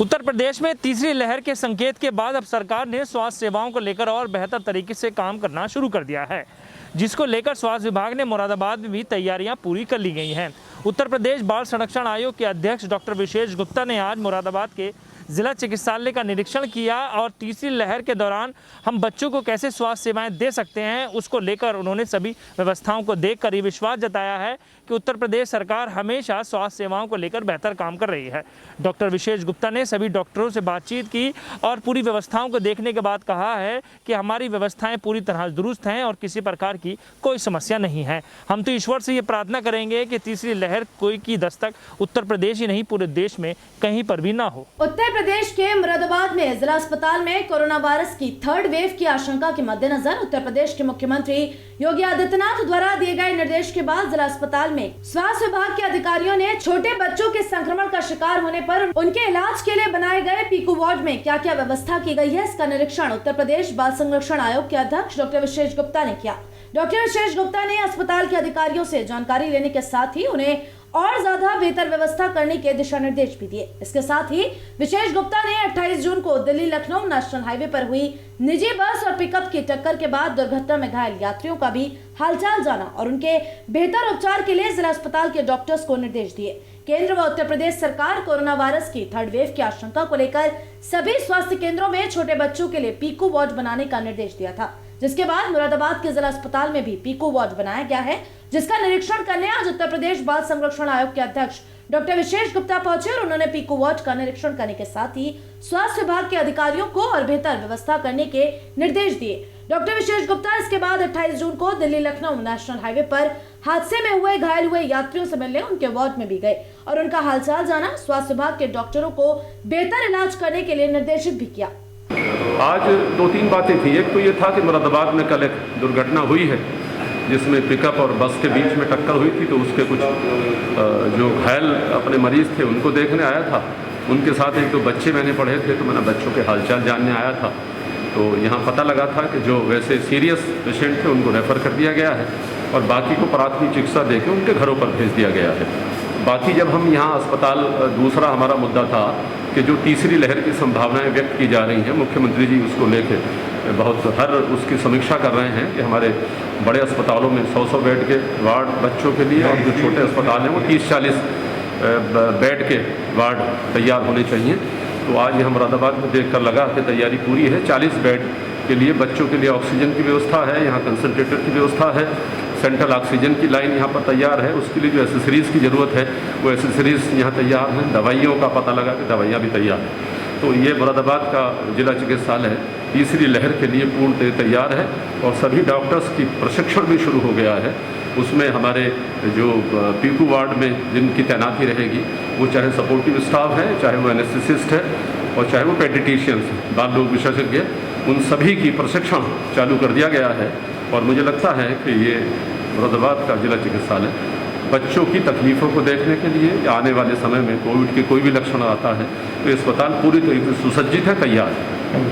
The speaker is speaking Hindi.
उत्तर प्रदेश में तीसरी लहर के संकेत के बाद अब सरकार ने स्वास्थ्य सेवाओं को लेकर और बेहतर तरीके से काम करना शुरू कर दिया है, जिसको लेकर स्वास्थ्य विभाग ने मुरादाबाद में भी तैयारियां पूरी कर ली गई हैं। उत्तर प्रदेश बाल संरक्षण आयोग के अध्यक्ष डॉक्टर विशेष गुप्ता ने आज मुरादाबाद के जिला चिकित्सालय का निरीक्षण किया और तीसरी लहर के दौरान हम बच्चों को कैसे स्वास्थ्य सेवाएं दे सकते हैं, उसको लेकर उन्होंने सभी व्यवस्थाओं को देखकर ये विश्वास जताया है कि उत्तर प्रदेश सरकार हमेशा स्वास्थ्य सेवाओं को लेकर बेहतर काम कर रही है। डॉक्टर विशेष गुप्ता ने सभी डॉक्टरों से बातचीत की और पूरी व्यवस्थाओं को देखने के बाद कहा है कि हमारी व्यवस्थाएं पूरी तरह दुरुस्त हैं और किसी प्रकार की कोई समस्या नहीं है। हम तो ईश्वर से ये प्रार्थना करेंगे कि तीसरी लहर कोई की दस्तक उत्तर प्रदेश ही नहीं पूरे देश में कहीं पर भी ना हो। उत्तर प्रदेश के मुरादाबाद में जिला अस्पताल में कोरोना वायरस की थर्ड वेव की आशंका के मद्देनजर उत्तर प्रदेश के मुख्यमंत्री योगी आदित्यनाथ द्वारा दिए गए निर्देश के बाद जिला अस्पताल में स्वास्थ्य विभाग के अधिकारियों ने छोटे बच्चों के संक्रमण का शिकार होने पर उनके इलाज के लिए बनाए गए पीकू वार्ड में क्या क्या व्यवस्था की गई है, इसका निरीक्षण उत्तर प्रदेश बाल संरक्षण आयोग के अध्यक्ष डॉक्टर विशेष गुप्ता ने किया। डॉक्टर विशेष गुप्ता ने अस्पताल के अधिकारियों से जानकारी लेने के साथ ही उन्हें और ज्यादा बेहतर व्यवस्था करने के दिशा निर्देश भी दिए। इसके साथ ही विशेष गुप्ता ने 28 जून को दिल्ली लखनऊ नेशनल हाईवे पर हुई निजी बस और पिकअप की टक्कर के बाद दुर्घटना में घायल यात्रियों का भी हालचाल जाना और उनके बेहतर उपचार के लिए जिला अस्पताल के डॉक्टर्स को निर्देश दिए। केंद्र व उत्तर प्रदेश सरकार कोरोना वायरस की थर्ड वेव की आशंका को लेकर सभी स्वास्थ्य केंद्रों में छोटे बच्चों के लिए पीकू वार्ड बनाने का निर्देश दिया था, जिसके बाद मुरादाबाद के जिला अस्पताल में भी पीकू वार्ड बनाया गया है, जिसका निरीक्षण करने आज उत्तर प्रदेश बाल संरक्षण आयोग के अध्यक्ष डॉक्टर विशेष गुप्ता पहुंचे और उन्होंने पीकू वार्ड का निरीक्षण करने के साथ ही स्वास्थ्य विभाग के अधिकारियों को और बेहतर व्यवस्था करने के निर्देश दिए। डॉक्टर विशेष गुप्ता इसके बाद 28 जून को दिल्ली लखनऊ नेशनल हाईवे पर हादसे में हुए घायल हुए यात्रियों से मिलने उनके वार्ड में भी गए और उनका हालचाल जाना, स्वास्थ्य विभाग के डॉक्टरों को बेहतर इलाज करने के लिए निर्देशित भी किया। आज 2-3 बातें थी। एक तो ये था कि मुरादाबाद में कल एक दुर्घटना हुई है जिसमें पिकअप और बस के बीच में टक्कर हुई थी, तो उसके कुछ जो घायल अपने मरीज थे उनको देखने आया था। उनके साथ एक दो बच्चे मैंने पढ़े थे, तो मैंने बच्चों के हालचाल जानने आया था। तो यहाँ पता लगा था कि जो वैसे सीरियस पेशेंट थे उनको रेफ़र कर दिया गया है और बाकी को प्राथमिक चिकित्सा देकर उनके घरों पर भेज दिया गया है। बाकी जब हम यहाँ अस्पताल, दूसरा हमारा मुद्दा था कि जो तीसरी लहर की संभावनाएं व्यक्त की जा रही हैं, मुख्यमंत्री जी उसको लेके बहुत हर उसकी समीक्षा कर रहे हैं कि हमारे बड़े अस्पतालों में 100-100 बेड के वार्ड बच्चों के लिए और जो छोटे अस्पताल हैं वो 30-40 बेड के वार्ड तैयार होने चाहिए। तो आज यहाँ मुरादाबाद में देख कर लगा कि तैयारी पूरी है। 40 बेड के लिए बच्चों के लिए ऑक्सीजन की व्यवस्था है, यहाँ कंसनट्रेटर की व्यवस्था है, सेंट्रल ऑक्सीजन की लाइन यहाँ पर तैयार है। उसके लिए जो एसेसरीज़ की ज़रूरत है वो एसेसरीज़ यहाँ तैयार हैं। दवाइयों का पता लगा कि दवाइयाँ भी तैयार हैं। तो ये मुरादाबाद का जिला चिकित्सालय तीसरी लहर के लिए पूर्ण तैयार है और सभी डॉक्टर्स की प्रशिक्षण भी शुरू हो गया है। उसमें हमारे जो पीकू वार्ड में जिनकी तैनाती रहेगी वो चाहे सपोर्टिव स्टाफ है, चाहे वो एनेस्थेसिस्ट है और चाहे वो पेडिट्रिशियंस हैं, बाल रोग विशेषज्ञ, उन सभी की प्रशिक्षण चालू कर दिया गया है। और मुझे लगता है कि ये मुरादाबाद का जिला चिकित्सालय बच्चों की तकलीफ़ों को देखने के लिए आने वाले समय में कोविड के कोई भी लक्षण आता है तो अस्पताल पूरी तरीके से सुसज्जित है, तैयार है।